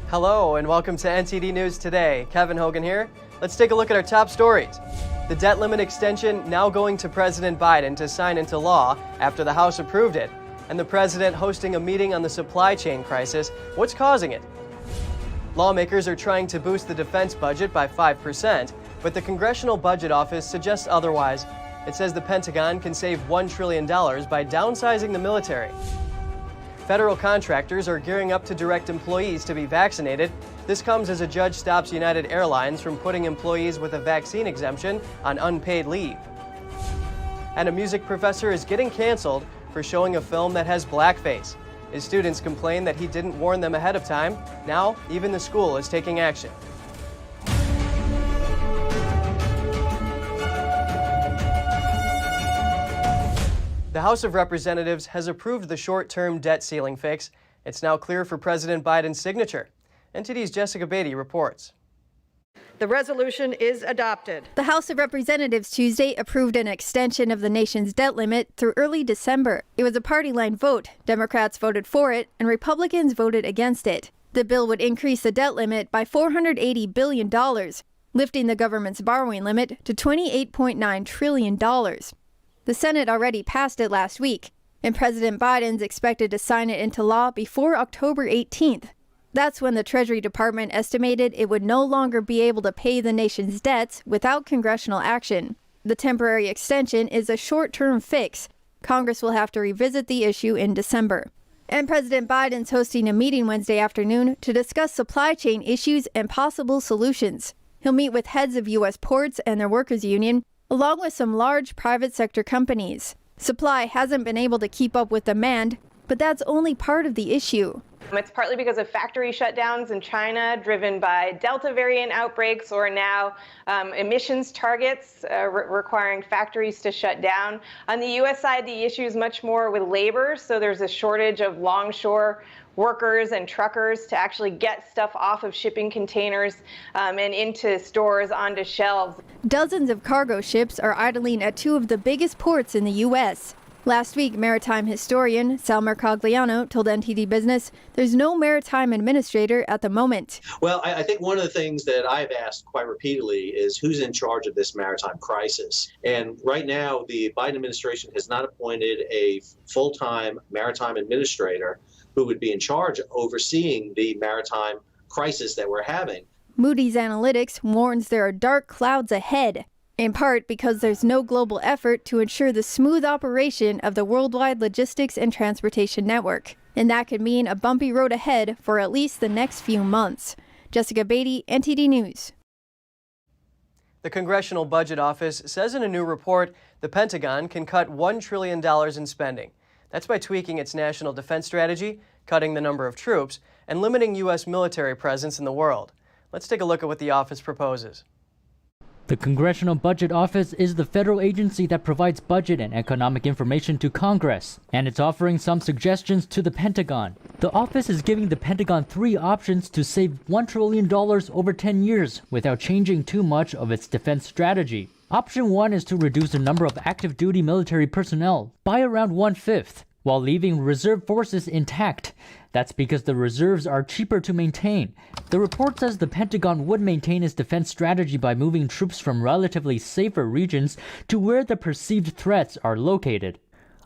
Hello and welcome to NTD News Today. Kevin Hogan here. Let's take a look at our top stories. The debt limit extension now going to President Biden to sign into law after the House approved it. And the president hosting a meeting on the supply chain crisis. What's causing it? Lawmakers are trying to boost the defense budget by 5%, but the Congressional Budget Office suggests otherwise. It says the Pentagon can save $1 trillion by downsizing the military. Federal contractors are gearing up to direct employees to be vaccinated. This comes as a judge stops United Airlines from putting employees with a vaccine exemption on unpaid leave. And a music professor is getting canceled for showing a film that has blackface. His students complain that he didn't warn them ahead of time. Now, even the school is taking action. The House of Representatives has approved the short-term debt ceiling fix. It's now clear for President Biden's signature. NTD's Jessica Beatty reports. The resolution is adopted. The House of Representatives Tuesday approved an extension of the nation's debt limit through early December. It was a party line vote. Democrats voted for it, and Republicans voted against it. The bill would increase the debt limit by $480 billion, lifting the government's borrowing limit to $28.9 trillion. The Senate already passed it last week, and President Biden's expected to sign it into law before October 18th. That's when the Treasury Department estimated it would no longer be able to pay the nation's debts without congressional action. The temporary extension is a short-term fix. Congress will have to revisit the issue in December. And President Biden's hosting a meeting Wednesday afternoon to discuss supply chain issues and possible solutions. He'll meet with heads of U.S. ports and their workers' union, along with some large private sector companies. Supply hasn't been able to keep up with demand, but that's only part of the issue. It's partly because of factory shutdowns in China driven by Delta variant outbreaks, or now emissions targets requiring factories to shut down. On the U.S. side, the issue is much more with labor, so there's a shortage of longshore workers and truckers to actually get stuff off of shipping containers and into stores onto shelves. Dozens of cargo ships are idling at two of the biggest ports in the U.S. Last week, maritime historian Sal Mercogliano told NTD Business there's no maritime administrator at the moment. Well, I think one of the things that I've asked quite repeatedly is who's in charge of this maritime crisis. And right now, the Biden administration has not appointed a full-time maritime administrator who would be in charge of overseeing the maritime crisis that we're having. Moody's Analytics warns there are dark clouds ahead, in part because there's no global effort to ensure the smooth operation of the worldwide logistics and transportation network. And that could mean a bumpy road ahead for at least the next few months. Jessica Beatty, NTD News. The Congressional Budget Office says in a new report the Pentagon can cut $1 trillion in spending. That's by tweaking its national defense strategy, cutting the number of troops, and limiting U.S. military presence in the world. Let's take a look at what the office proposes. The Congressional Budget Office is the federal agency that provides budget and economic information to Congress, and it's offering some suggestions to the Pentagon. The office is giving the Pentagon 3 options to save $1 trillion over 10 years without changing too much of its defense strategy. Option 1 is to reduce the number of active duty military personnel by around 1/5, while leaving reserve forces intact. That's because the reserves are cheaper to maintain. The report says the Pentagon would maintain its defense strategy by moving troops from relatively safer regions to where the perceived threats are located.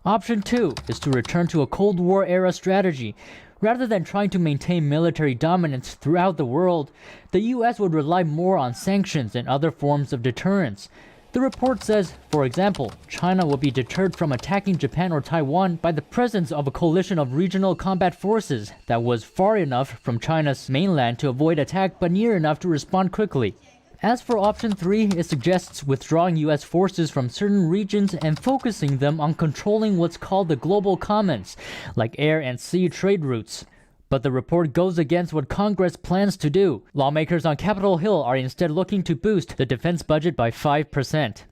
Option 2 is to return to a Cold War era strategy. Rather than trying to maintain military dominance throughout the world, the U.S. would rely more on sanctions and other forms of deterrence. The report says, for example, China will be deterred from attacking Japan or Taiwan by the presence of a coalition of regional combat forces that was far enough from China's mainland to avoid attack but near enough to respond quickly. As for option 3, it suggests withdrawing U.S. forces from certain regions and focusing them on controlling what's called the global commons, like air and sea trade routes. But the report goes against what Congress plans to do. Lawmakers on Capitol Hill are instead looking to boost the defense budget by 5%.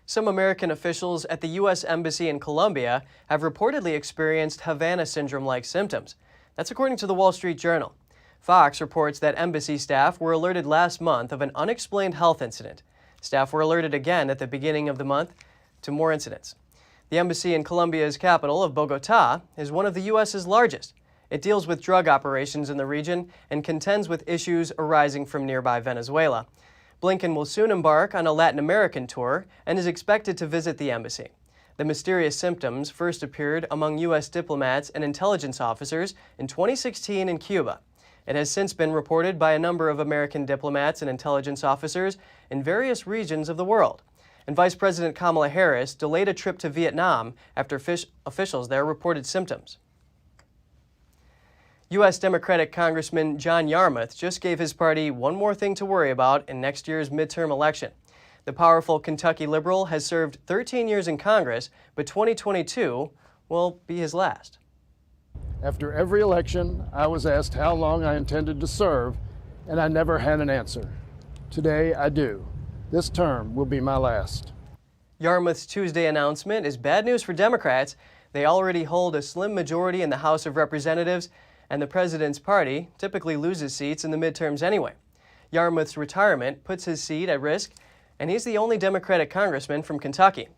Some American officials at the U.S. Embassy in Colombia have reportedly experienced Havana syndrome-like symptoms. That's according to the Wall Street Journal. Fox reports that embassy staff were alerted last month of an unexplained health incident. Staff were alerted again at the beginning of the month to more incidents. The embassy in Colombia's capital of Bogota is one of the U.S.'s largest. It deals with drug operations in the region and contends with issues arising from nearby Venezuela. Blinken will soon embark on a Latin American tour and is expected to visit the embassy. The mysterious symptoms first appeared among U.S. diplomats and intelligence officers in 2016 in Cuba. It has since been reported by a number of American diplomats and intelligence officers in various regions of the world. And Vice President Kamala Harris delayed a trip to Vietnam after officials there reported symptoms. U.S. Democratic Congressman John Yarmuth just gave his party one more thing to worry about in next year's midterm election. The powerful Kentucky liberal has served 13 years in Congress, but 2022 will be his last. After every election, I was asked how long I intended to serve, and I never had an answer. Today, I do. This term will be my last. Yarmuth's Tuesday announcement is bad news for Democrats. They already hold a slim majority in the House of Representatives, and the president's party typically loses seats in the midterms anyway. Yarmuth's retirement puts his seat at risk, and he's the only Democratic congressman from Kentucky.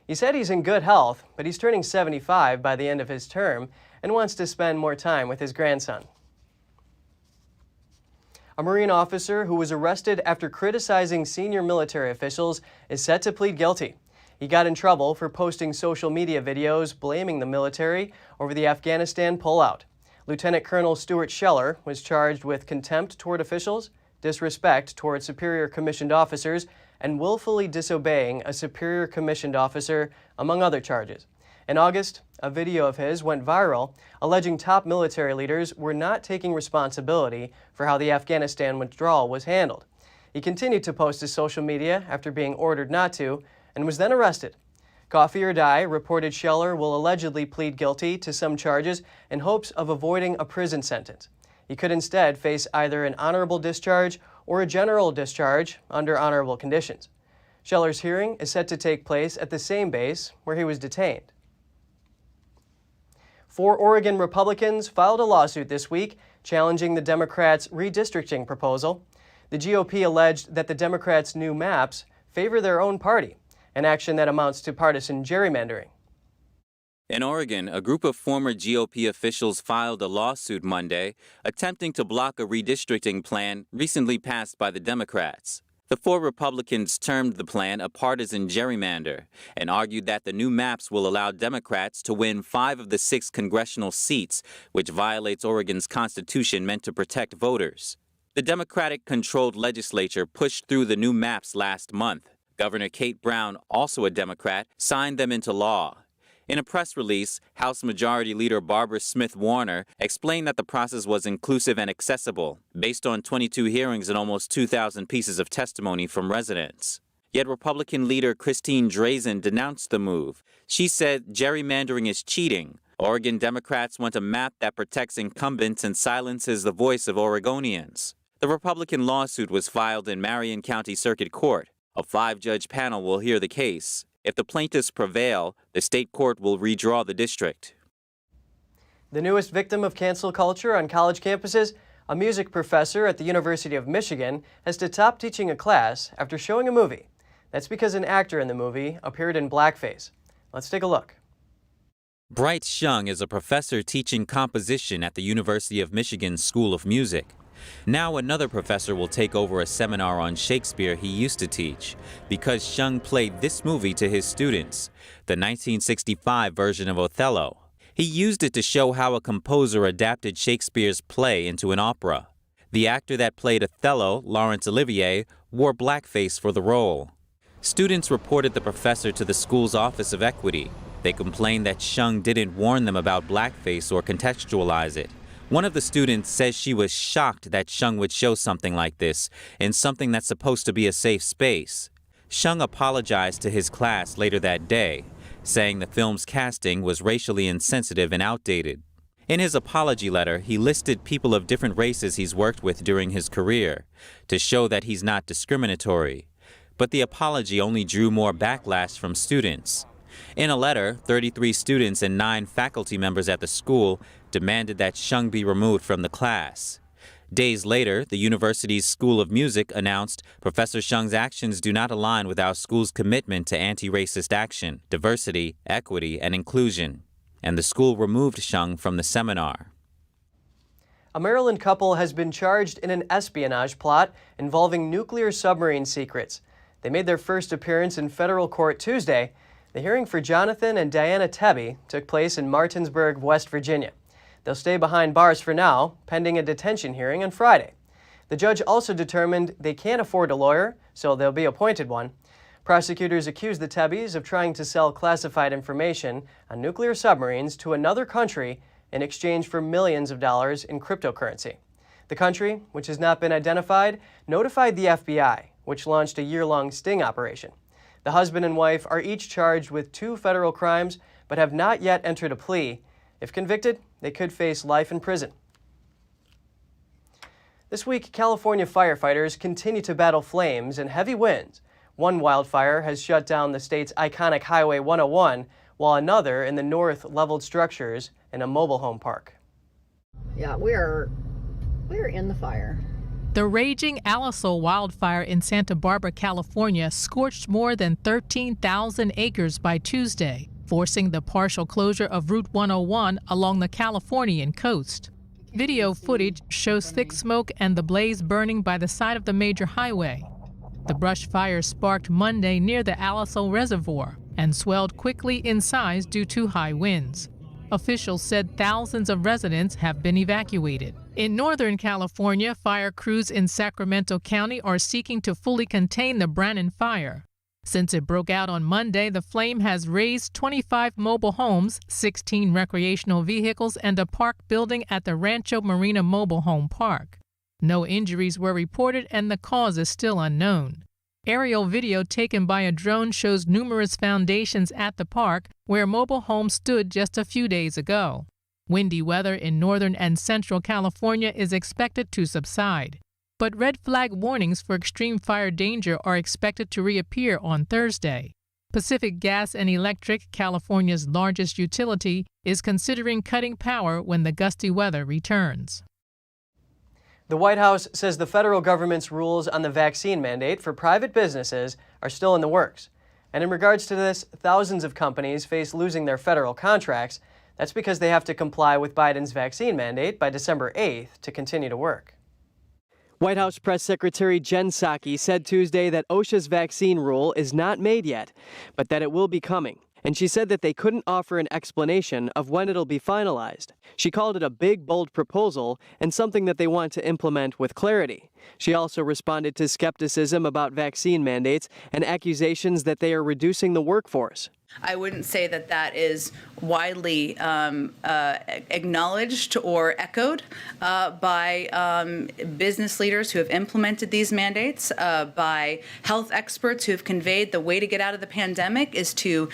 He said he's in good health, but he's turning 75 by the end of his term and wants to spend more time with his grandson. A Marine officer who was arrested after criticizing senior military officials is set to plead guilty. He got in trouble for posting social media videos blaming the military over the Afghanistan pullout. Lieutenant Colonel Stuart Scheller was charged with contempt toward officials, disrespect toward superior commissioned officers, and willfully disobeying a superior commissioned officer, among other charges. In August, a video of his went viral, alleging top military leaders were not taking responsibility for how the Afghanistan withdrawal was handled. He continued to post to social media after being ordered not to, and was then arrested. Coffee or Die reported Scheller will allegedly plead guilty to some charges in hopes of avoiding a prison sentence. He could instead face either an honorable discharge or a general discharge under honorable conditions. Scheller's hearing is set to take place at the same base where he was detained. 4 Oregon Republicans filed a lawsuit this week challenging the Democrats' redistricting proposal. The GOP alleged that the Democrats' new maps favor their own party, an action that amounts to partisan gerrymandering. In Oregon, a group of former GOP officials filed a lawsuit Monday attempting to block a redistricting plan recently passed by the Democrats. The 4 Republicans termed the plan a partisan gerrymander and argued that the new maps will allow Democrats to win 5 of the 6 congressional seats, which violates Oregon's constitution meant to protect voters. The Democratic-controlled legislature pushed through the new maps last month. Governor Kate Brown, also a Democrat, signed them into law. In a press release, House Majority Leader Barbara Smith Warner explained that the process was inclusive and accessible, based on 22 hearings and almost 2,000 pieces of testimony from residents. Yet Republican leader Christine Drazen denounced the move. She said gerrymandering is cheating. Oregon Democrats want a map that protects incumbents and silences the voice of Oregonians. The Republican lawsuit was filed in Marion County Circuit Court. A 5-judge panel will hear the case. If the plaintiffs prevail, the state court will redraw the district. The newest victim of cancel culture on college campuses, a music professor at the University of Michigan, has to stop teaching a class after showing a movie. That's because an actor in the movie appeared in blackface. Let's take a look. Bryce Shung is a professor teaching composition at the University of Michigan School of Music. Now another professor will take over a seminar on Shakespeare he used to teach because Shung played this movie to his students, the 1965 version of Othello. He used it to show how a composer adapted Shakespeare's play into an opera. The actor that played Othello, Laurence Olivier, wore blackface for the role. Students reported the professor to the school's Office of Equity. They complained that Shung didn't warn them about blackface or contextualize it. One of the students says she was shocked that Shung would show something like this in something that's supposed to be a safe space. Shung apologized to his class later that day, saying the film's casting was racially insensitive and outdated. In his apology letter, he listed people of different races he's worked with during his career to show that he's not discriminatory. But the apology only drew more backlash from students. In a letter, 33 students and 9 faculty members at the school demanded that Shung be removed from the class. Days later, the university's School of Music announced Professor Shung's actions do not align with our school's commitment to anti-racist action, diversity, equity, and inclusion, and the school removed Shung from the seminar. A Maryland couple has been charged in an espionage plot involving nuclear submarine secrets. They made their first appearance in federal court Tuesday. The hearing for Jonathan and Diana Tebbe took place in Martinsburg, West Virginia. They'll stay behind bars for now, pending a detention hearing on Friday. The judge also determined they can't afford a lawyer, so they'll be appointed one. Prosecutors accuse the Tebbes of trying to sell classified information on nuclear submarines to another country in exchange for millions of dollars in cryptocurrency. The country, which has not been identified, notified the FBI, which launched a year-long sting operation. The husband and wife are each charged with 2 federal crimes, but have not yet entered a plea. If convicted, they could face life in prison. This week, California firefighters continue to battle flames and heavy winds. One wildfire has shut down the state's iconic Highway 101, while another in the north leveled structures in a mobile home park. Yeah, we're in the fire. The raging Alisal wildfire in Santa Barbara, California, scorched more than 13,000 acres by Tuesday, forcing the partial closure of Route 101 along the Californian coast. Video footage shows thick smoke and the blaze burning by the side of the major highway. The brush fire sparked Monday near the Alisal Reservoir and swelled quickly in size due to high winds. Officials said thousands of residents have been evacuated. In Northern California, fire crews in Sacramento County are seeking to fully contain the Brannan fire. Since it broke out on Monday, the flame has razed 25 mobile homes, 16 recreational vehicles, and a park building at the Rancho Marina Mobile Home Park. No injuries were reported and the cause is still unknown. Aerial video taken by a drone shows numerous foundations at the park where mobile homes stood just a few days ago. Windy weather in northern and central California is expected to subside, but red flag warnings for extreme fire danger are expected to reappear on Thursday. Pacific Gas and Electric, California's largest utility, is considering cutting power when the gusty weather returns. The White House says the federal government's rules on the vaccine mandate for private businesses are still in the works. And in regards to this, thousands of companies face losing their federal contracts. That's because they have to comply with Biden's vaccine mandate by December 8th to continue to work. White House Press Secretary Jen Psaki said Tuesday that OSHA's vaccine rule is not made yet, but that it will be coming. And she said that they couldn't offer an explanation of when it'll be finalized. She called it a big, bold proposal and something that they want to implement with clarity. She also responded to skepticism about vaccine mandates and accusations that they are reducing the workforce. I wouldn't say that that is widely acknowledged or echoed by business leaders who have implemented these mandates, by health experts who have conveyed the way to get out of the pandemic is to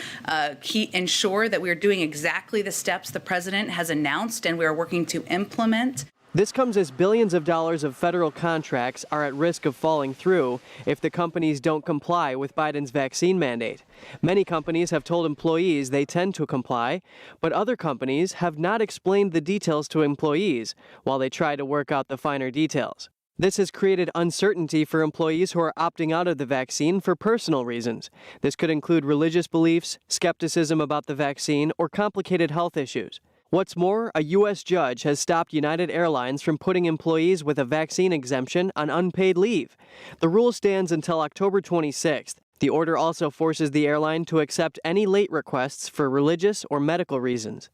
ensure that we are doing exactly the steps the president has announced and we are working to implement. This comes as billions of dollars of federal contracts are at risk of falling through if the companies don't comply with Biden's vaccine mandate. Many companies have told employees they tend to comply, but other companies have not explained the details to employees while they try to work out the finer details. This has created uncertainty for employees who are opting out of the vaccine for personal reasons. This could include religious beliefs, skepticism about the vaccine, or complicated health issues. What's more, a U.S. judge has stopped United Airlines from putting employees with a vaccine exemption on unpaid leave. The rule stands until October 26th. The order also forces the airline to accept any late requests for religious or medical reasons.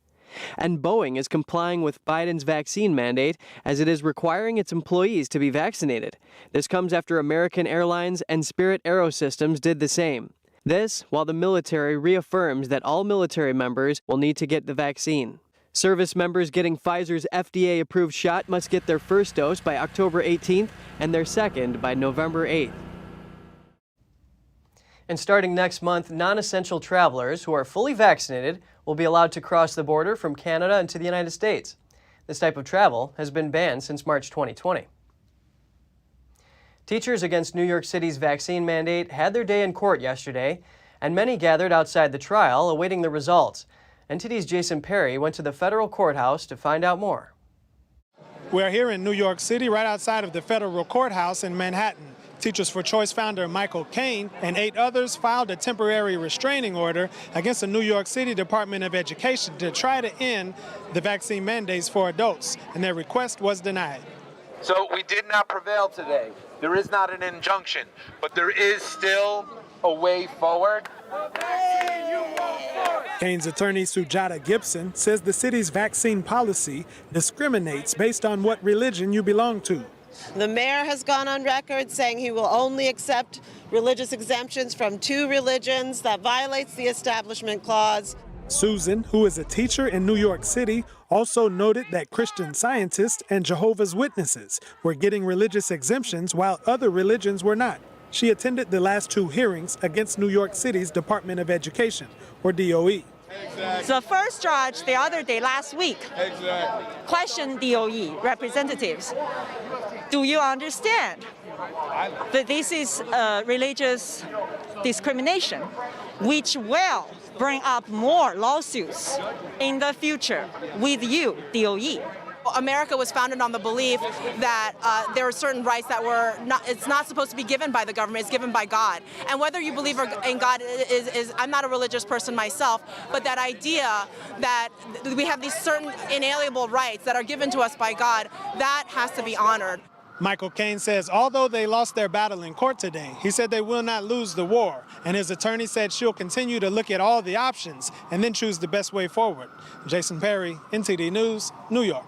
And Boeing is complying with Biden's vaccine mandate as it is requiring its employees to be vaccinated. This comes after American Airlines and Spirit AeroSystems did the same. This, while the military reaffirms that all military members will need to get the vaccine. Service members getting Pfizer's FDA-approved shot must get their first dose by October 18th and their second by November 8th. And starting next month, non-essential travelers who are fully vaccinated will be allowed to cross the border from Canada into the United States. This type of travel has been banned since March 2020. Teachers against New York City's vaccine mandate had their day in court yesterday, and many gathered outside the trial awaiting the results. NTD's Jason Perry went to the federal courthouse to find out more. We're here in New York City, right outside of the federal courthouse in Manhattan. Teachers for Choice founder Michael Caine and 8 others filed a temporary restraining order against the New York City Department of Education to try to end the vaccine mandates for adults, and their request was denied. So we did not prevail today. There is not an injunction, but there is still a way forward. Caine's attorney Sujata Gibson says the city's vaccine policy discriminates based on what religion you belong to. The mayor has gone on record saying he will only accept religious exemptions from 2 religions. That violates the Establishment Clause. Susan, who is a teacher in New York City, also noted that Christian Scientists and Jehovah's Witnesses were getting religious exemptions while other religions were not. She attended the last 2 hearings against New York City's Department of Education, or DOE. The first judge the other day, last week, questioned DOE representatives. Do you understand that this is religious discrimination, which will bring up more lawsuits in the future with you, DOE? America was founded on the belief that there are certain rights that it's not supposed to be given by the government, it's given by God. And whether you believe in God is I'm not a religious person myself, but that idea that we have these certain inalienable rights that are given to us by God, that has to be honored. Michael Caine says although they lost their battle in court today, he said they will not lose the war. And his attorney said she'll continue to look at all the options and then choose the best way forward. Jason Perry, NTD News, New York.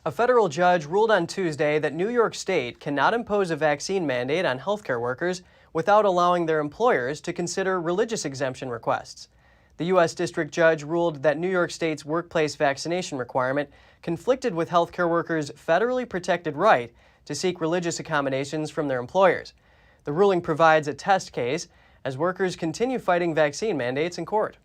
A federal judge ruled on Tuesday that New York State cannot impose a vaccine mandate on healthcare workers without allowing their employers to consider religious exemption requests. The U.S. District Judge ruled that New York State's workplace vaccination requirement conflicted with healthcare workers' federally protected right to seek religious accommodations from their employers. The ruling provides a test case as workers continue fighting vaccine mandates in court.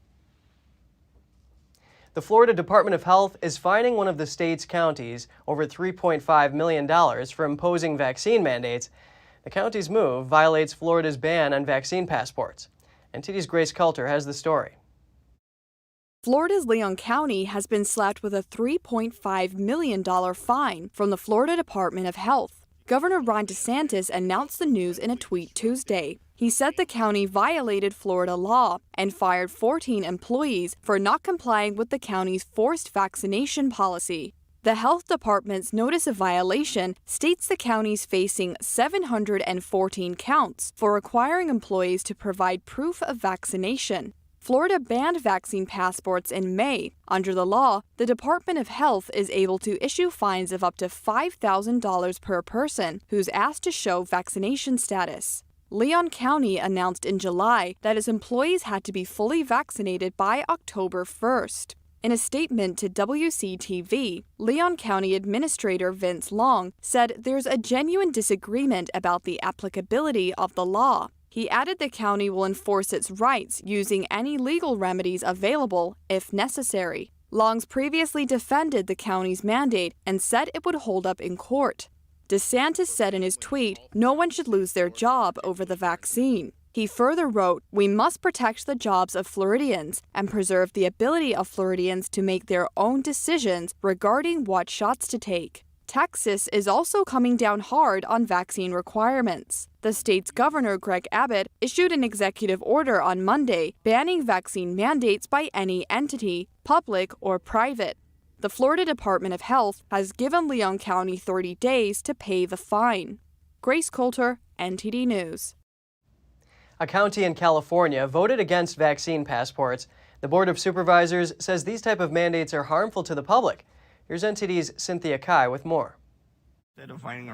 The Florida Department of Health is fining one of the state's counties over $3.5 million for imposing vaccine mandates. The county's move violates Florida's ban on vaccine passports. NTD's Grace Coulter has the story. Florida's Leon County has been slapped with a $3.5 million fine from the Florida Department of Health. Governor Ron DeSantis announced the news in a tweet Tuesday. He said the county violated Florida law and fired 14 employees for not complying with the county's forced vaccination policy. The health department's notice of violation states the county's facing 714 counts for requiring employees to provide proof of vaccination. Florida banned vaccine passports in May. Under the law, the Department of Health is able to issue fines of up to $5,000 per person who's asked to show vaccination status. Leon County announced in July that its employees had to be fully vaccinated by October 1st. In a statement to WCTV, Leon County Administrator Vince Long said there's a genuine disagreement about the applicability of the law. He added the county will enforce its rights using any legal remedies available if necessary. Long's previously defended the county's mandate and said it would hold up in court. DeSantis said in his tweet, no one should lose their job over the vaccine. He further wrote, we must protect the jobs of Floridians and preserve the ability of Floridians to make their own decisions regarding what shots to take. Texas is also coming down hard on vaccine requirements. The state's governor, Greg Abbott, issued an executive order on Monday banning vaccine mandates by any entity, public or private. The Florida Department of Health has given Leon County 30 days to pay the fine. Grace Coulter, NTD News. A county in California voted against vaccine passports. The Board of Supervisors says these type of mandates are harmful to the public. Here's NTD's Cynthia Kai with more.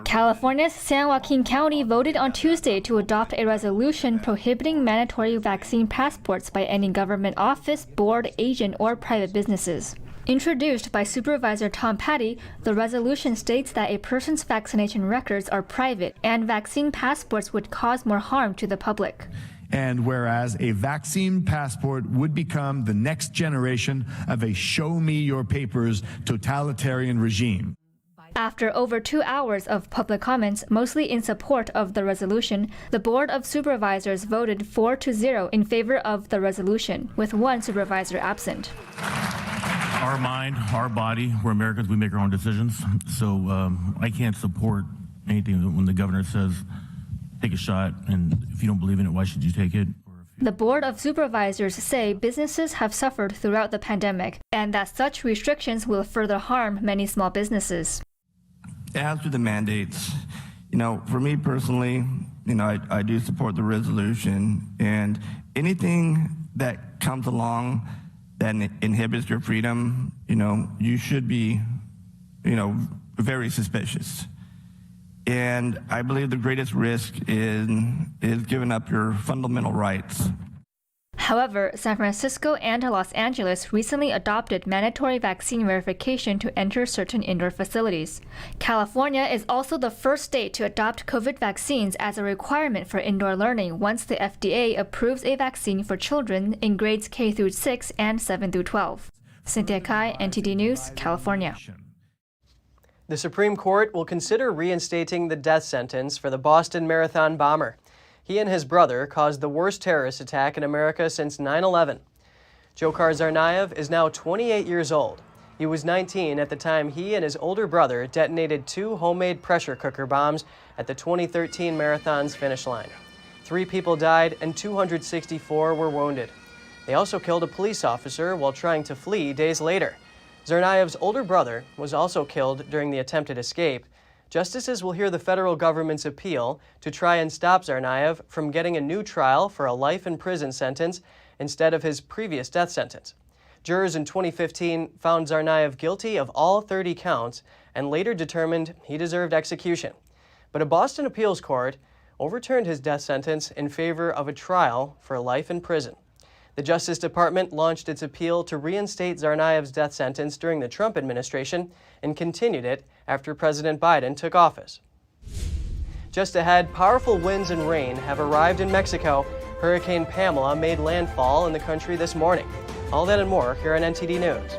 California's San Joaquin County voted on Tuesday to adopt a resolution prohibiting mandatory vaccine passports by any government office, board, agent, or private businesses. Introduced by Supervisor Tom Patty, the resolution states that a person's vaccination records are private and vaccine passports would cause more harm to the public. And whereas a vaccine passport would become the next generation of a show me your papers totalitarian regime. After over 2 hours of public comments, mostly in support of the resolution, the Board of Supervisors voted 4-0 in favor of the resolution, with one supervisor absent. Our mind, our body, we're Americans, we make our own decisions. So I can't support anything when the governor says, take a shot, and if you don't believe in it, why should you take it? The Board of Supervisors say businesses have suffered throughout the pandemic and that such restrictions will further harm many small businesses. As to the mandates, for me personally, I do support the resolution, and anything that comes along that inhibits your freedom, you should be, very suspicious. And I believe the greatest risk is giving up your fundamental rights. However, San Francisco and Los Angeles recently adopted mandatory vaccine verification to enter certain indoor facilities. California is also the first state to adopt COVID vaccines as a requirement for indoor learning once the FDA approves a vaccine for children in grades K through 6 and 7 through 12. Cynthia Kai, NTD News, California. The Supreme Court will consider reinstating the death sentence for the Boston Marathon bomber. He and his brother caused the worst terrorist attack in America since 9/11. Dzhokhar Tsarnaev is now 28 years old. He was 19 at the time he and his older brother detonated 2 homemade pressure cooker bombs at the 2013 marathon's finish line. 3 people died and 264 were wounded. They also killed a police officer while trying to flee days later. Tsarnaev's older brother was also killed during the attempted escape. Justices will hear the federal government's appeal to try and stop Tsarnaev from getting a new trial for a life in prison sentence instead of his previous death sentence. Jurors in 2015 found Tsarnaev guilty of all 30 counts and later determined he deserved execution. But a Boston appeals court overturned his death sentence in favor of a trial for life in prison. The Justice Department launched its appeal to reinstate Tsarnaev's death sentence during the Trump administration and continued it after President Biden took office. Just ahead, powerful winds and rain have arrived in Mexico. Hurricane Pamela made landfall in the country this morning. All that and more here on NTD News.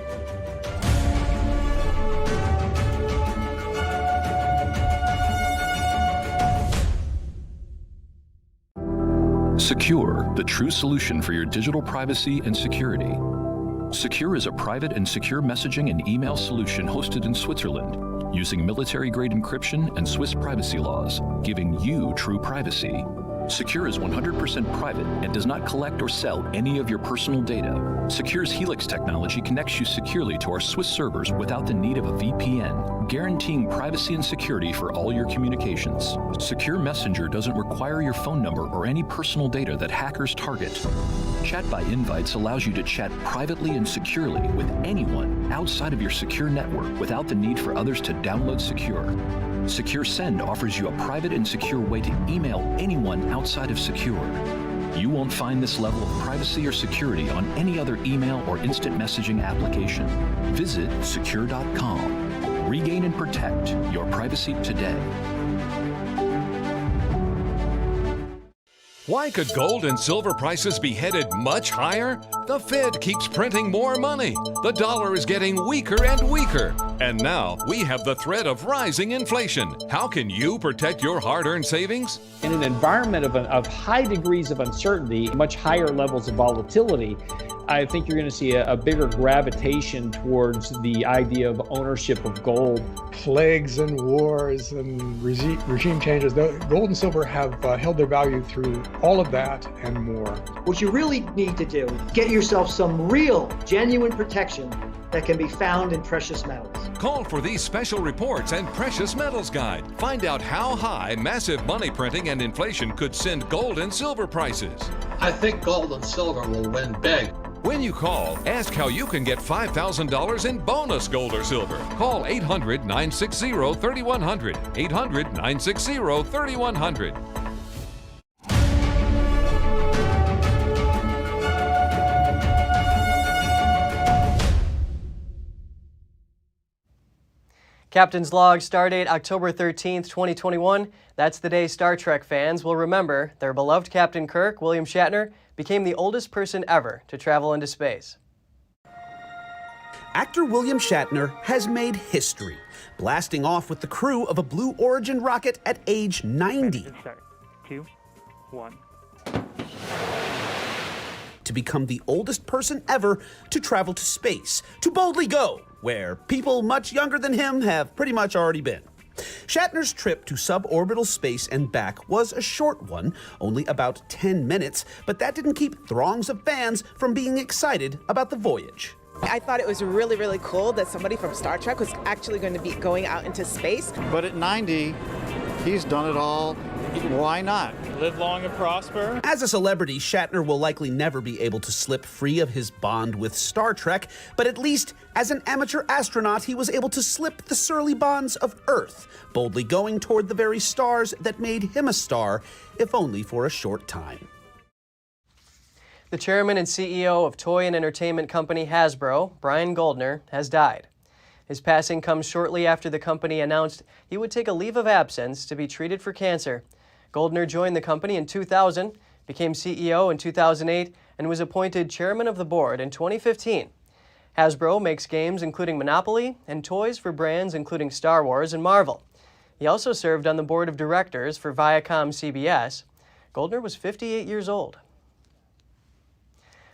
Secure, the true solution for your digital privacy and security. Secure is a private and secure messaging and email solution hosted in Switzerland, using military-grade encryption and Swiss privacy laws, giving you true privacy. Secure is 100% private and does not collect or sell any of your personal data. Secure's Helix technology connects you securely to our Swiss servers without the need of a VPN, guaranteeing privacy and security for all your communications. Secure Messenger doesn't require your phone number or any personal data that hackers target. Chat by Invites allows you to chat privately and securely with anyone outside of your secure network without the need for others to download Secure. Secure Send offers you a private and secure way to email anyone outside of Secure. You won't find this level of privacy or security on any other email or instant messaging application. Visit secure.com. Regain and protect your privacy today. Why could gold and silver prices be headed much higher? The Fed keeps printing more money. The dollar is getting weaker and weaker. And now we have the threat of rising inflation. How can you protect your hard-earned savings? In an environment of high degrees of uncertainty, much higher levels of volatility, I think you're going to see a bigger gravitation towards the idea of ownership of gold. Plagues and wars and regime changes, gold and silver have held their value through all of that and more. What you really need to do, get yourself some real, genuine protection that can be found in precious metals. Call for these special reports and Precious Metals Guide. Find out how high massive money printing and inflation could send gold and silver prices. I think gold and silver will win big. When you call, ask how you can get $5,000 in bonus gold or silver. Call 800-960-3100. 800-960-3100. Captain's Log, stardate October 13th, 2021. That's the day Star Trek fans will remember their beloved Captain Kirk, William Shatner, became the oldest person ever to travel into space. Actor William Shatner has made history, blasting off with the crew of a Blue Origin rocket at age 90. 2, 1. To become the oldest person ever to travel to space, to boldly go where people much younger than him have pretty much already been. Shatner's trip to suborbital space and back was a short one, only about 10 minutes, but that didn't keep throngs of fans from being excited about the voyage. I thought it was really, really cool that somebody from Star Trek was actually going to be going out into space. But at 90, he's done it all. Why not? Live long and prosper. As a celebrity, Shatner will likely never be able to slip free of his bond with Star Trek, but at least as an amateur astronaut, he was able to slip the surly bonds of Earth, boldly going toward the very stars that made him a star, if only for a short time. The chairman and CEO of toy and entertainment company Hasbro, Brian Goldner, has died. His passing comes shortly after the company announced he would take a leave of absence to be treated for cancer. Goldner joined the company in 2000, became CEO in 2008, and was appointed chairman of the board in 2015. Hasbro makes games including Monopoly and toys for brands including Star Wars and Marvel. He also served on the board of directors for Viacom CBS. Goldner was 58 years old.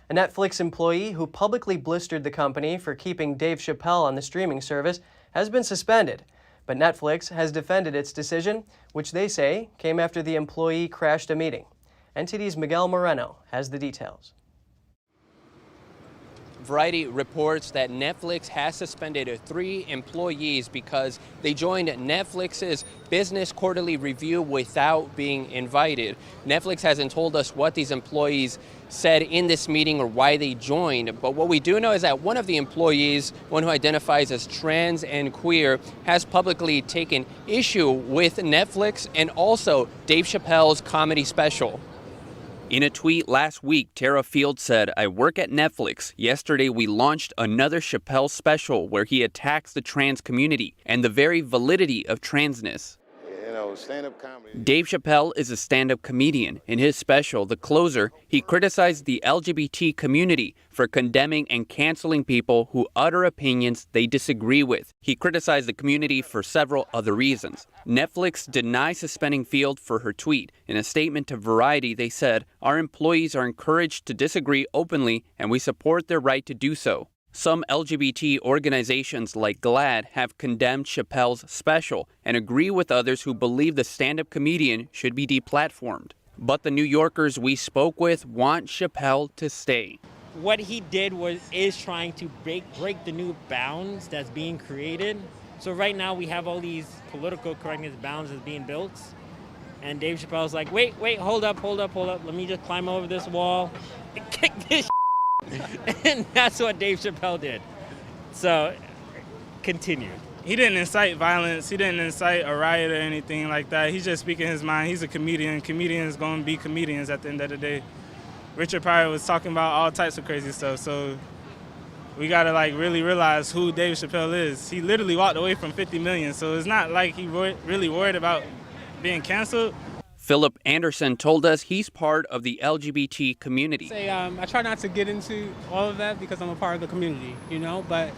A Netflix employee who publicly blistered the company for keeping Dave Chappelle on the streaming service has been suspended, but Netflix has defended its decision, which they say came after the employee crashed a meeting. NTD's Miguel Moreno has the details. Variety reports that Netflix has suspended 3 employees because they joined Netflix's business quarterly review without being invited. Netflix hasn't told us what these employees said in this meeting or why they joined, but what we do know is that one of the employees, one who identifies as trans and queer, has publicly taken issue with Netflix and also Dave Chappelle's comedy special. In a tweet last week, Tara Field said, "I work at Netflix. Yesterday we launched another Chappelle special where he attacks the trans community and the very validity of transness." You know, stand-up comedy. Dave Chappelle is a stand-up comedian. In his special, The Closer, he criticized the LGBT community for condemning and canceling people who utter opinions they disagree with. He criticized the community for several other reasons. Netflix denies suspending Field for her tweet. In a statement to Variety, they said, "Our employees are encouraged to disagree openly, and we support their right to do so." Some LGBT organizations like GLAAD have condemned Chappelle's special and agree with others who believe the stand-up comedian should be deplatformed. But the New Yorkers we spoke with want Chappelle to stay. What he did is trying to break the new bounds that's being created. So right now we have all these political correctness bounds that's being built. And Dave Chappelle's like, wait, hold up. Let me just climb over this wall and kick this and that's what Dave Chappelle did. So, continue. He didn't incite violence. He didn't incite a riot or anything like that. He's just speaking his mind. He's a comedian. Comedians going to be comedians at the end of the day. Richard Pryor was talking about all types of crazy stuff. So, we got to really realize who Dave Chappelle is. He literally walked away from 50 million. So, it's not like he really worried about being canceled. Philip Anderson told us he's part of the LGBT community. I try not to get into all of that because I'm a part of the community, but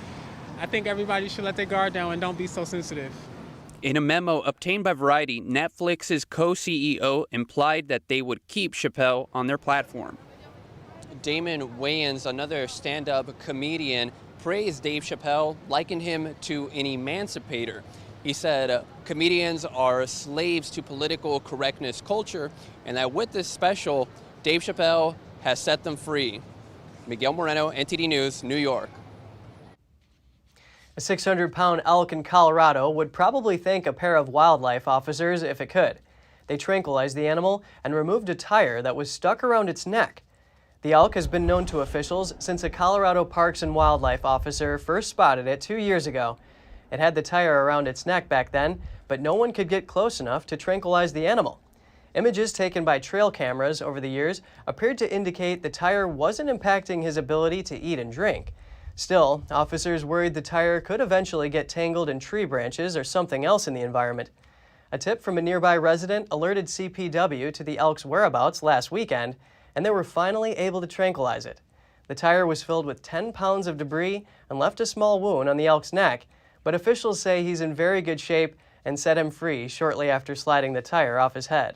I think everybody should let their guard down and don't be so sensitive. In a memo obtained by Variety, Netflix's co-CEO implied that they would keep Chappelle on their platform. Damon Wayans, another stand-up comedian, praised Dave Chappelle, likened him to an emancipator. He said comedians are slaves to political correctness culture, and that with this special, Dave Chappelle has set them free. Miguel Moreno, NTD News, New York. A 600-pound elk in Colorado would probably thank a pair of wildlife officers if it could. They tranquilized the animal and removed a tire that was stuck around its neck. The elk has been known to officials since a Colorado Parks and Wildlife officer first spotted it 2 years ago. It had the tire around its neck back then, but no one could get close enough to tranquilize the animal. Images taken by trail cameras over the years appeared to indicate the tire wasn't impacting his ability to eat and drink. Still, officers worried the tire could eventually get tangled in tree branches or something else in the environment. A tip from a nearby resident alerted CPW to the elk's whereabouts last weekend, and they were finally able to tranquilize it. The tire was filled with 10 pounds of debris and left a small wound on the elk's neck, but officials say he's in very good shape and set him free shortly after sliding the tire off his head.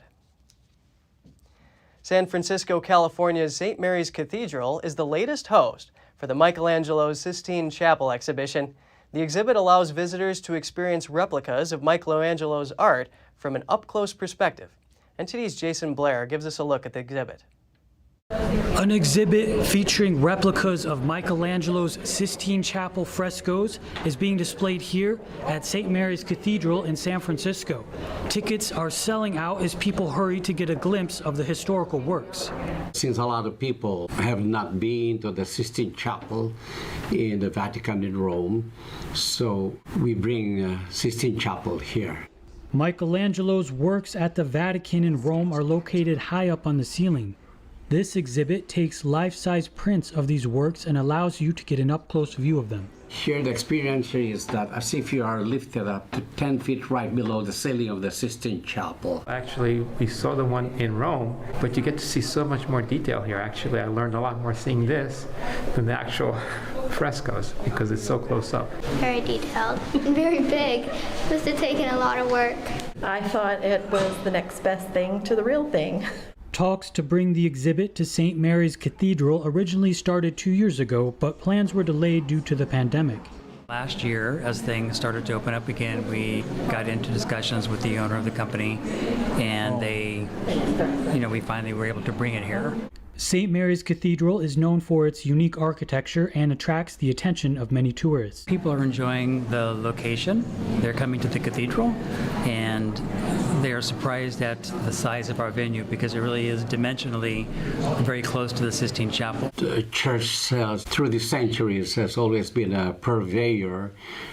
San Francisco, California's St. Mary's Cathedral is the latest host for the Michelangelo's Sistine Chapel exhibition. The exhibit allows visitors to experience replicas of Michelangelo's art from an up-close perspective. NTD's Jason Blair gives us a look at the exhibit. An exhibit featuring replicas of Michelangelo's Sistine Chapel frescoes is being displayed here at St. Mary's Cathedral in San Francisco. Tickets are selling out as people hurry to get a glimpse of the historical works. Since a lot of people have not been to the Sistine Chapel in the Vatican in Rome, so we bring Sistine Chapel here. Michelangelo's works at the Vatican in Rome are located high up on the ceiling. This exhibit takes life-size prints of these works and allows you to get an up-close view of them. Here the experience here is that as if you are lifted up to 10 feet right below the ceiling of the Sistine Chapel. Actually, we saw the one in Rome, but you get to see so much more detail here. Actually, I learned a lot more seeing this than the actual frescoes because it's so close up. Very detailed and very big. It must have taken a lot of work. I thought it was the next best thing to the real thing. Talks to bring the exhibit to St. Mary's Cathedral originally started 2 years ago, but plans were delayed due to the pandemic. Last year, as things started to open up again, we got into discussions with the owner of the company, and we finally were able to bring it here. St. Mary's Cathedral is known for its unique architecture and attracts the attention of many tourists. People are enjoying the location. They're coming to the cathedral, and they are surprised at the size of our venue because it really is dimensionally very close to the Sistine Chapel. The church through the centuries has always been a purveyor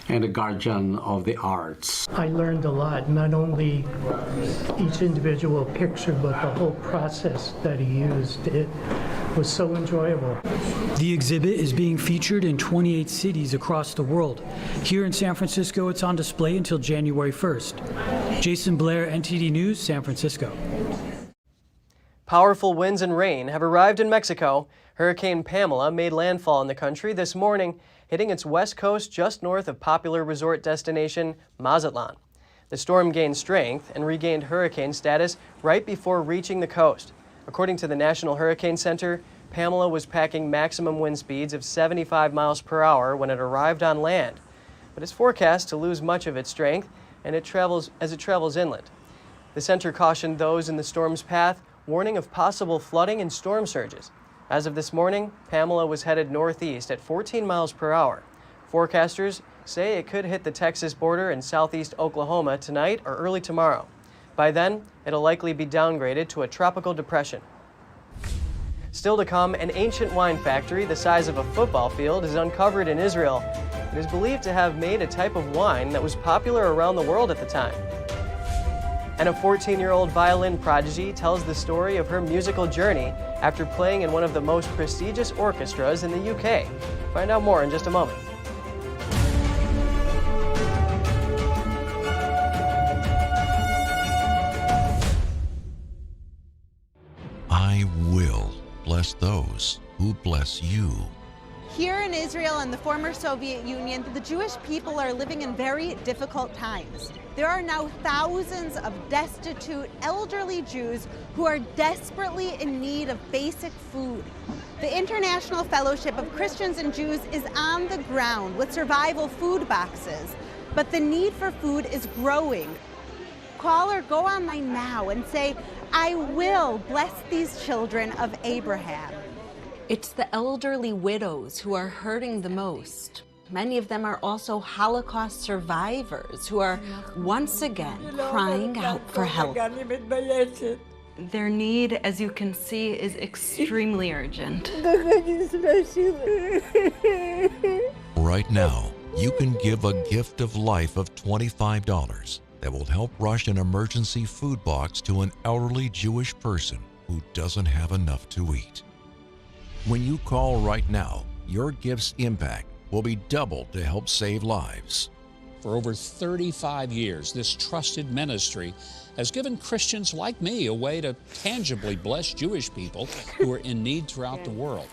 and a guardian of the arts. I learned a lot, not only each individual picture, but the whole process that he used. It was so enjoyable. The exhibit is being featured in 28 cities across the world. Here in San Francisco, it's on display until January 1st. Jason Blair, NTD News, San Francisco. Powerful winds and rain have arrived in Mexico. Hurricane Pamela made landfall in the country this morning, hitting its west coast just north of popular resort destination Mazatlan. The storm gained strength and regained hurricane status right before reaching the coast. According to the National Hurricane Center, Pamela was packing maximum wind speeds of 75 miles per hour when it arrived on land, but it's forecast to lose much of its strength and as it travels inland. The center cautioned those in the storm's path, warning of possible flooding and storm surges. As of this morning, Pamela was headed northeast at 14 miles per hour. Forecasters say it could hit the Texas border and southeast Oklahoma tonight or early tomorrow. By then, it'll likely be downgraded to a tropical depression. Still to come, an ancient wine factory the size of a football field is uncovered in Israel. It is believed to have made a type of wine that was popular around the world at the time. And a 14-year-old violin prodigy tells the story of her musical journey after playing in one of the most prestigious orchestras in the UK. Find out more in just a moment. I will bless those who bless you. Here in Israel and the former Soviet Union, the Jewish people are living in very difficult times. There are now thousands of destitute, elderly Jews who are desperately in need of basic food. The International Fellowship of Christians and Jews is on the ground with survival food boxes, but the need for food is growing. Call or go online now and say, I will bless these children of Abraham. It's the elderly widows who are hurting the most. Many of them are also Holocaust survivors who are once again crying out for help. Their need, as you can see, is extremely urgent. Right now, you can give a gift of life of $25 that will help rush an emergency food box to an elderly Jewish person who doesn't have enough to eat. When you call right now, your gift's impact will be doubled to help save lives. For over 35 years, this trusted ministry has given Christians like me a way to tangibly bless Jewish people who are in need throughout the world.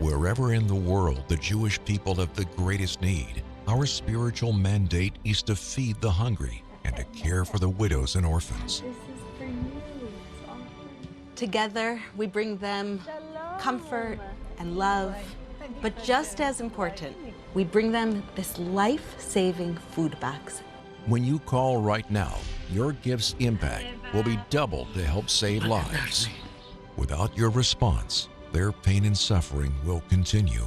Wherever in the world the Jewish people have the greatest need, our spiritual mandate is to feed the hungry and to care for the widows and orphans. Together, we bring them comfort and love, but just as important, we bring them this life-saving food box. When you call right now, your gift's impact will be doubled to help save lives. Without your response, their pain and suffering will continue.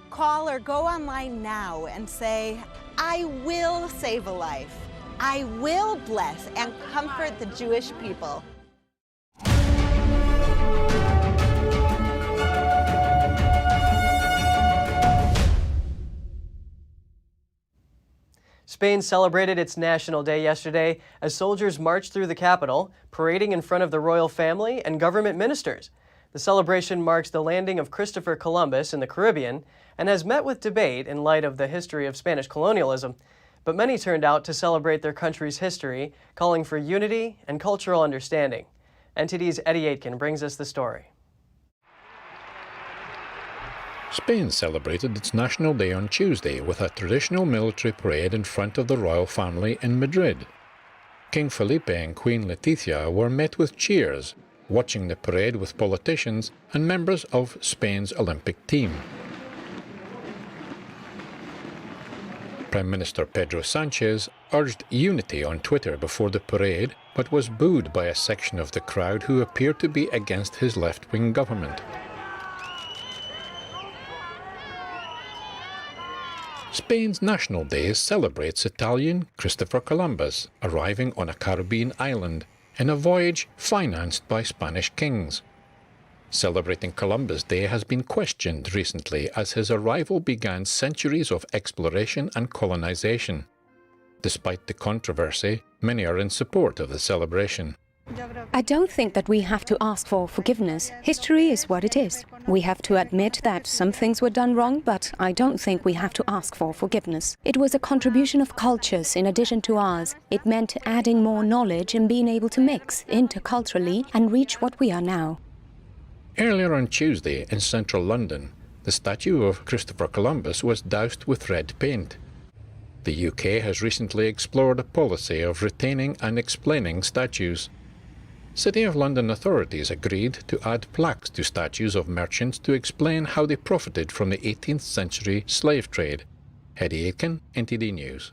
Call or go online now and say, I will save a life. I will bless and comfort the Jewish people. Spain celebrated its National Day yesterday as soldiers marched through the capital, parading in front of the royal family and government ministers. The celebration marks the landing of Christopher Columbus in the Caribbean and has met with debate in light of the history of Spanish colonialism. But many turned out to celebrate their country's history, calling for unity and cultural understanding. NTD's Eddie Aitken brings us the story. Spain celebrated its National Day on Tuesday with a traditional military parade in front of the royal family in Madrid. King Felipe and Queen Letizia were met with cheers, watching the parade with politicians and members of Spain's Olympic team. Prime Minister Pedro Sanchez urged unity on Twitter before the parade, but was booed by a section of the crowd who appeared to be against his left-wing government. Spain's National Day celebrates Italian Christopher Columbus arriving on a Caribbean island in a voyage financed by Spanish kings. Celebrating Columbus Day has been questioned recently as his arrival began centuries of exploration and colonization. Despite the controversy, many are in support of the celebration. I don't think that we have to ask for forgiveness. History is what it is. We have to admit that some things were done wrong, but I don't think we have to ask for forgiveness. It was a contribution of cultures in addition to ours. It meant adding more knowledge and being able to mix interculturally and reach what we are now. Earlier on Tuesday in central London, the statue of Christopher Columbus was doused with red paint. The UK has recently explored a policy of retaining and explaining statues. City of London authorities agreed to add plaques to statues of merchants to explain how they profited from the 18th century slave trade. Eddie Aitken, NTD News.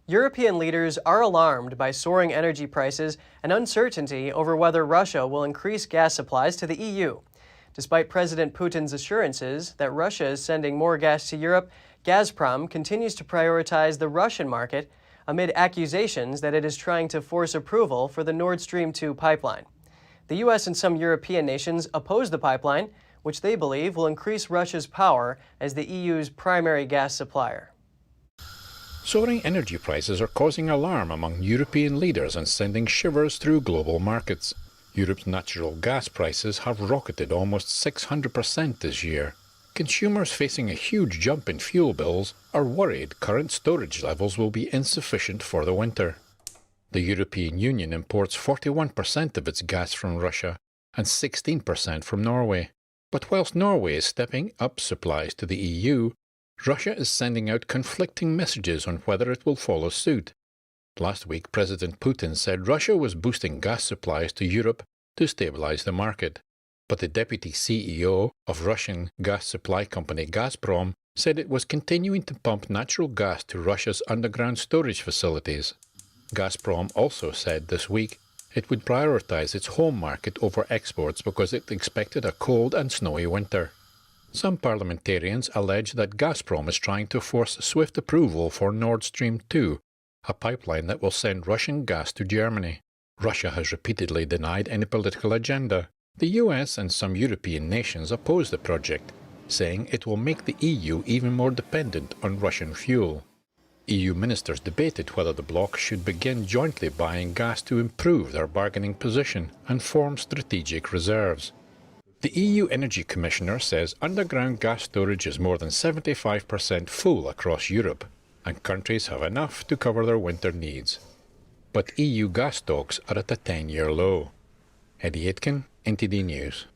European leaders are alarmed by soaring energy prices and uncertainty over whether Russia will increase gas supplies to the EU. Despite President Putin's assurances that Russia is sending more gas to Europe, Gazprom continues to prioritize the Russian market amid accusations that it is trying to force approval for the Nord Stream 2 pipeline. The U.S. and some European nations oppose the pipeline, which they believe will increase Russia's power as the EU's primary gas supplier. Soaring energy prices are causing alarm among European leaders and sending shivers through global markets. Europe's natural gas prices have rocketed almost 600% this year. Consumers facing a huge jump in fuel bills are worried current storage levels will be insufficient for the winter. The European Union imports 41% of its gas from Russia and 16% from Norway. But whilst Norway is stepping up supplies to the EU, Russia is sending out conflicting messages on whether it will follow suit. Last week, President Putin said Russia was boosting gas supplies to Europe to stabilize the market. But the deputy CEO of Russian gas supply company Gazprom said it was continuing to pump natural gas to Russia's underground storage facilities. Gazprom also said this week it would prioritize its home market over exports because it expected a cold and snowy winter. Some parliamentarians allege that Gazprom is trying to force swift approval for Nord Stream 2, a pipeline that will send Russian gas to Germany. Russia has repeatedly denied any political agenda. The US and some European nations oppose the project, saying it will make the EU even more dependent on Russian fuel. EU ministers debated whether the bloc should begin jointly buying gas to improve their bargaining position and form strategic reserves. The EU Energy Commissioner says underground gas storage is more than 75% full across Europe, and countries have enough to cover their winter needs. But EU gas stocks are at a 10-year low. Eddie Aitken, NTD News.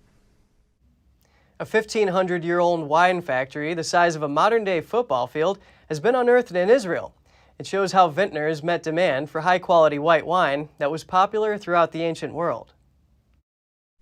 A 1,500-year-old wine factory the size of a modern-day football field has been unearthed in Israel. It shows how vintners met demand for high-quality white wine that was popular throughout the ancient world.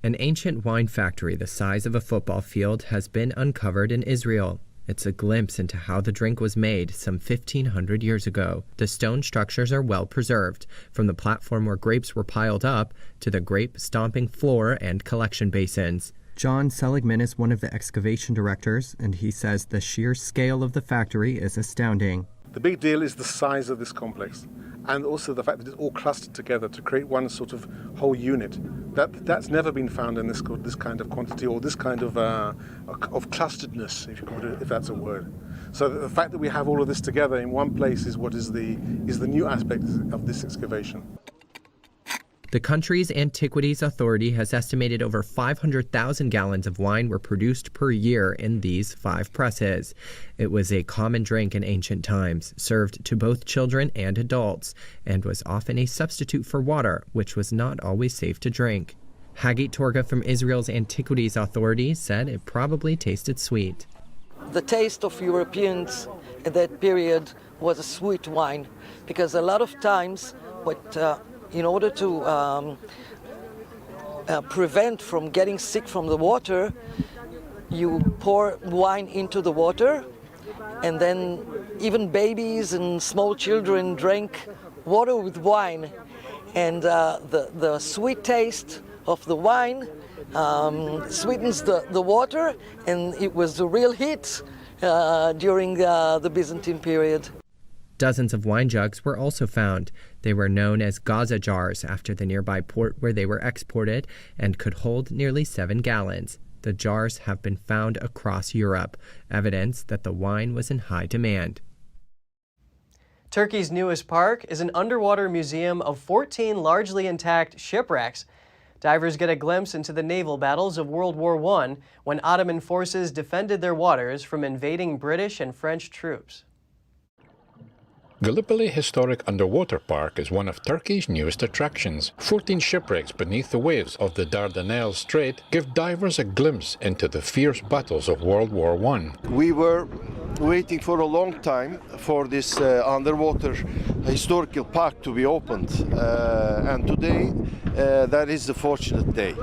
An ancient wine factory the size of a football field has been uncovered in Israel. It's a glimpse into how the drink was made some 1,500 years ago. The stone structures are well preserved, from the platform where grapes were piled up to the grape-stomping floor and collection basins. John Seligman is one of the excavation directors, and he says the sheer scale of the factory is astounding. The big deal is the size of this complex, and also the fact that it's all clustered together to create one sort of whole unit. That's never been found in this kind of quantity, or this kind of clusteredness, if that's a word. So the fact that we have all of this together in one place is what is the new aspect of this excavation. The country's Antiquities Authority has estimated over 500,000 gallons of wine were produced per year in these 5 presses. It was a common drink in ancient times, served to both children and adults, and was often a substitute for water, which was not always safe to drink. Hagit Torga from Israel's Antiquities Authority said it probably tasted sweet. The taste of Europeans at that period was a sweet wine, because a lot of times in order to prevent from getting sick from the water, you pour wine into the water, and then even babies and small children drank water with wine. And the sweet taste of the wine sweetens the water, and it was a real hit during the Byzantine period. Dozens of wine jugs were also found. They were known as Gaza jars after the nearby port where they were exported and could hold nearly 7 gallons. The jars have been found across Europe, evidence that the wine was in high demand. Turkey's newest park is an underwater museum of 14 largely intact shipwrecks. Divers get a glimpse into the naval battles of World War I, when Ottoman forces defended their waters from invading British and French troops. Gallipoli Historic Underwater Park is one of Turkey's newest attractions. 14 shipwrecks beneath the waves of the Dardanelles Strait give divers a glimpse into the fierce battles of World War I. We were waiting for a long time for this underwater historical park to be opened, and today that is the fortunate day.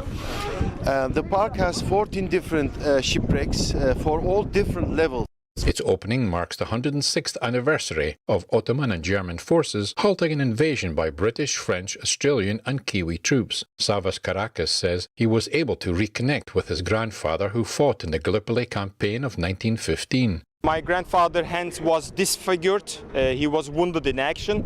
The park has 14 different shipwrecks for all different levels. Its opening marks the 106th anniversary of Ottoman and German forces halting an invasion by British, French, Australian and Kiwi troops. Savas Karakas says he was able to reconnect with his grandfather who fought in the Gallipoli campaign of 1915. My grandfather's hand was disfigured. He was wounded in action.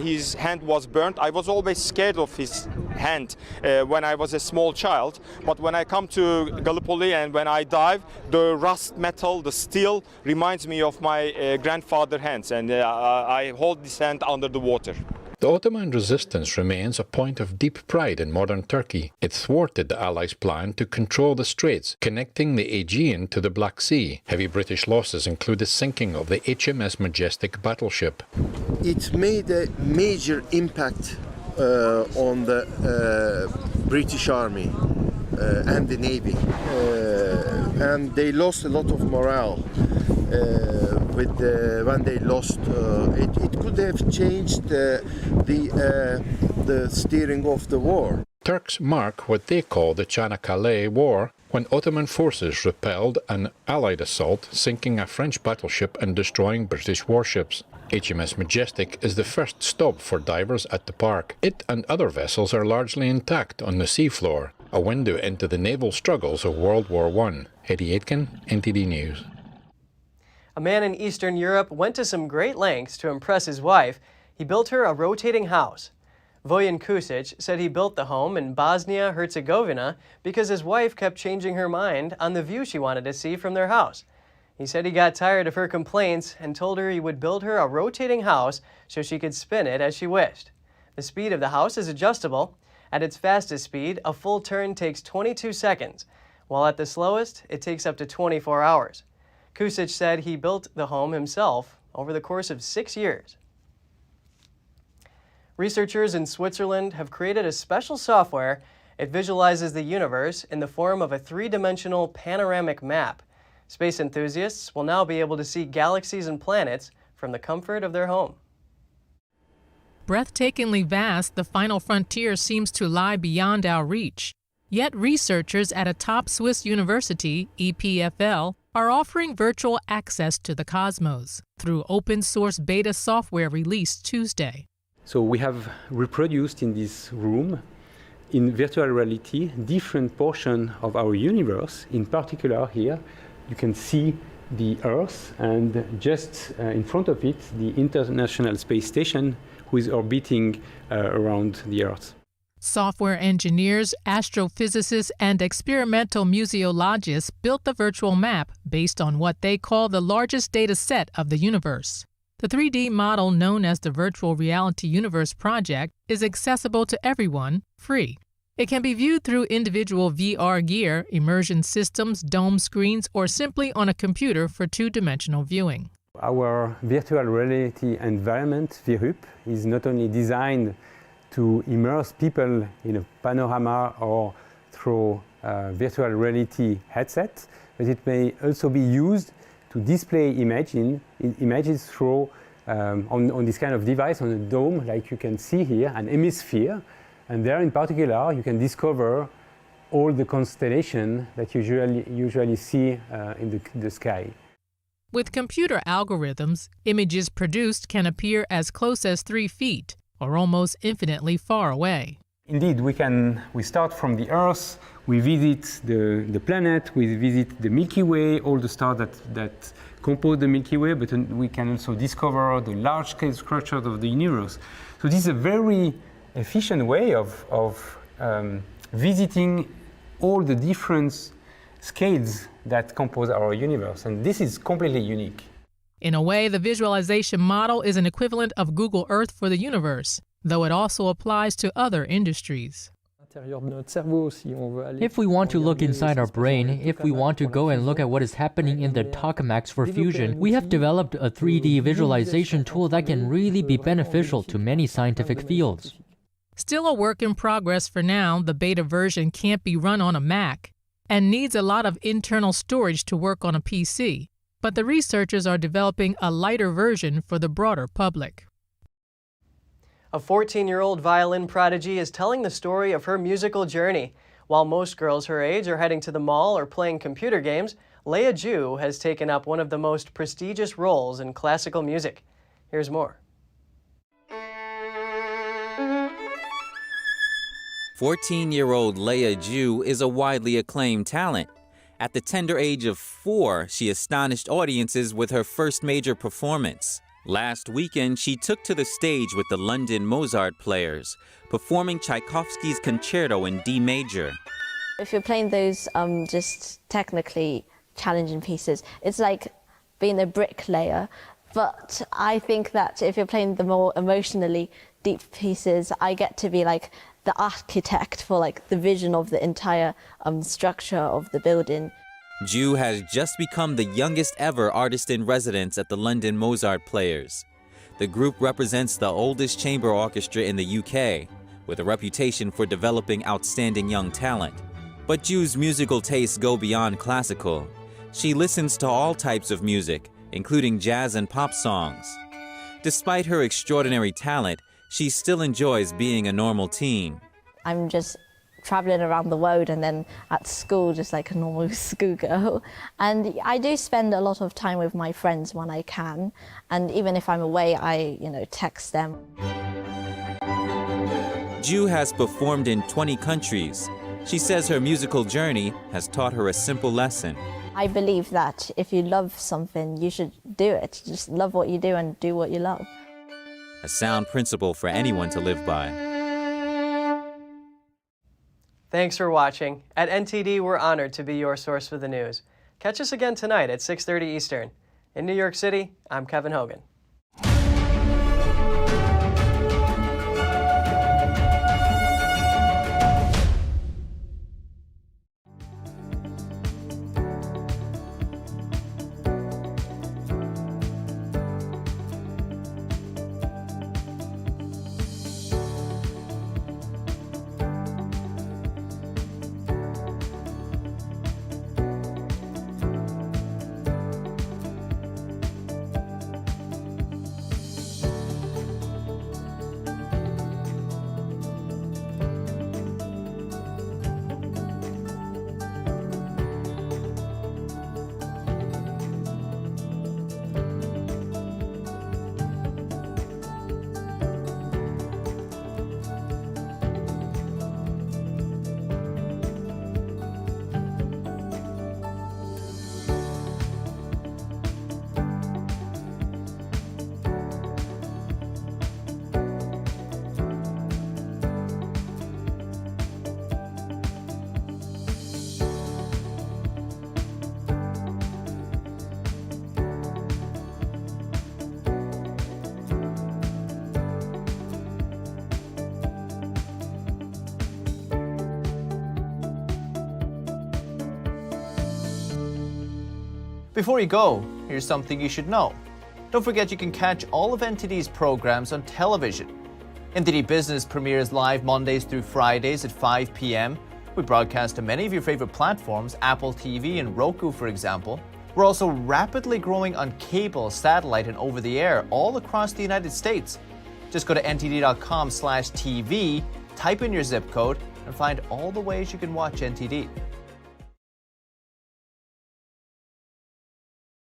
His hand was burnt. I was always scared of his hand when I was a small child. But when I come to Gallipoli and when I dive, the rust metal, the steel, reminds me of my grandfather's hands. And I hold this hand under the water. The Ottoman resistance remains a point of deep pride in modern Turkey. It thwarted the Allies' plan to control the straits, connecting the Aegean to the Black Sea. Heavy British losses include the sinking of the HMS Majestic battleship. It made a major impact on the British Army and the Navy, and they lost a lot of morale. When they lost, it could have changed the steering of the war. Turks mark what they call the Çanakkale War, when Ottoman forces repelled an Allied assault, sinking a French battleship and destroying British warships. HMS Majestic is the first stop for divers at the park. It and other vessels are largely intact on the seafloor, a window into the naval struggles of World War I. Eddie Aitken, NTD News. A man in Eastern Europe went to some great lengths to impress his wife. He built her a rotating house. Vojislav Kusic said he built the home in Bosnia-Herzegovina because his wife kept changing her mind on the view she wanted to see from their house. He said he got tired of her complaints and told her he would build her a rotating house so she could spin it as she wished. The speed of the house is adjustable. At its fastest speed, a full turn takes 22 seconds, while at the slowest, it takes up to 24 hours. Kusic said he built the home himself over the course of 6 years. Researchers in Switzerland have created a special software. It visualizes the universe in the form of a 3-dimensional panoramic map. Space enthusiasts will now be able to see galaxies and planets from the comfort of their home. Breathtakingly vast, the final frontier seems to lie beyond our reach. Yet researchers at a top Swiss university, EPFL, are offering virtual access to the cosmos through open-source beta software released Tuesday. So we have reproduced in this room, in virtual reality, different portions of our universe. In particular here, you can see the Earth, and just in front of it, the International Space Station, who is orbiting around the Earth. Software engineers, astrophysicists, and experimental museologists built the virtual map based on what they call the largest data set of the universe. The 3D model, known as the Virtual Reality Universe Project, is accessible to everyone, free. It can be viewed through individual VR gear, immersion systems, dome screens, or simply on a computer for two-dimensional viewing. Our virtual reality environment, VRUP, is not only designed to immerse people in a panorama or through a virtual reality headset, but it may also be used to display images through on this kind of device, on a dome, like you can see here, an hemisphere. And there in particular, you can discover all the constellations that you usually see in the sky. With computer algorithms, images produced can appear as close as 3 feet, or almost infinitely far away. Indeed, we start from the Earth, we visit the planet, we visit the Milky Way, all the stars that compose the Milky Way, but we can also discover the large-scale structures of the universe. So this is a very efficient way of visiting all the different scales that compose our universe, and this is completely unique. In a way, the visualization model is an equivalent of Google Earth for the universe, though it also applies to other industries. If we want to look inside our brain, if we want to go and look at what is happening in the tokamaks for fusion, we have developed a 3D visualization tool that can really be beneficial to many scientific fields. Still a work in progress for now, the beta version can't be run on a Mac and needs a lot of internal storage to work on a PC, but the researchers are developing a lighter version for the broader public. A 14-year-old violin prodigy is telling the story of her musical journey. While most girls her age are heading to the mall or playing computer games, Leia Ju has taken up one of the most prestigious roles in classical music. Here's more. 14-year-old Leia Ju is a widely acclaimed talent. At the tender age of 4, she astonished audiences with her first major performance. Last weekend, she took to the stage with the London Mozart Players, performing Tchaikovsky's Concerto in D major. If you're playing those just technically challenging pieces, it's like being a bricklayer. But I think that if you're playing the more emotionally deep pieces, I get to be like the architect for like the vision of the entire structure of the building. Ju has just become the youngest ever artist in residence at the London Mozart Players. The group represents the oldest chamber orchestra in the UK, with a reputation for developing outstanding young talent. But Ju's musical tastes go beyond classical. She listens to all types of music, including jazz and pop songs. Despite her extraordinary talent, she still enjoys being a normal teen. I'm just traveling around the world and then at school just like a normal schoolgirl. And I do spend a lot of time with my friends when I can. And even if I'm away, I, text them. Ju has performed in 20 countries. She says her musical journey has taught her a simple lesson. I believe that if you love something, you should do it. Just love what you do and do what you love. A sound principle for anyone to live by. Thanks for watching. At NTD, we're honored to be your source for the news. Catch us again tonight at 6:30 Eastern. In New York City, I'm Kevin Hogan. Before you go, here's something you should know. Don't forget you can catch all of NTD's programs on television. NTD Business premieres live Mondays through Fridays at 5 p.m. We broadcast to many of your favorite platforms, Apple TV and Roku, for example. We're also rapidly growing on cable, satellite, and over-the-air all across the United States. Just go to ntd.com/TV, type in your zip code, and find all the ways you can watch NTD.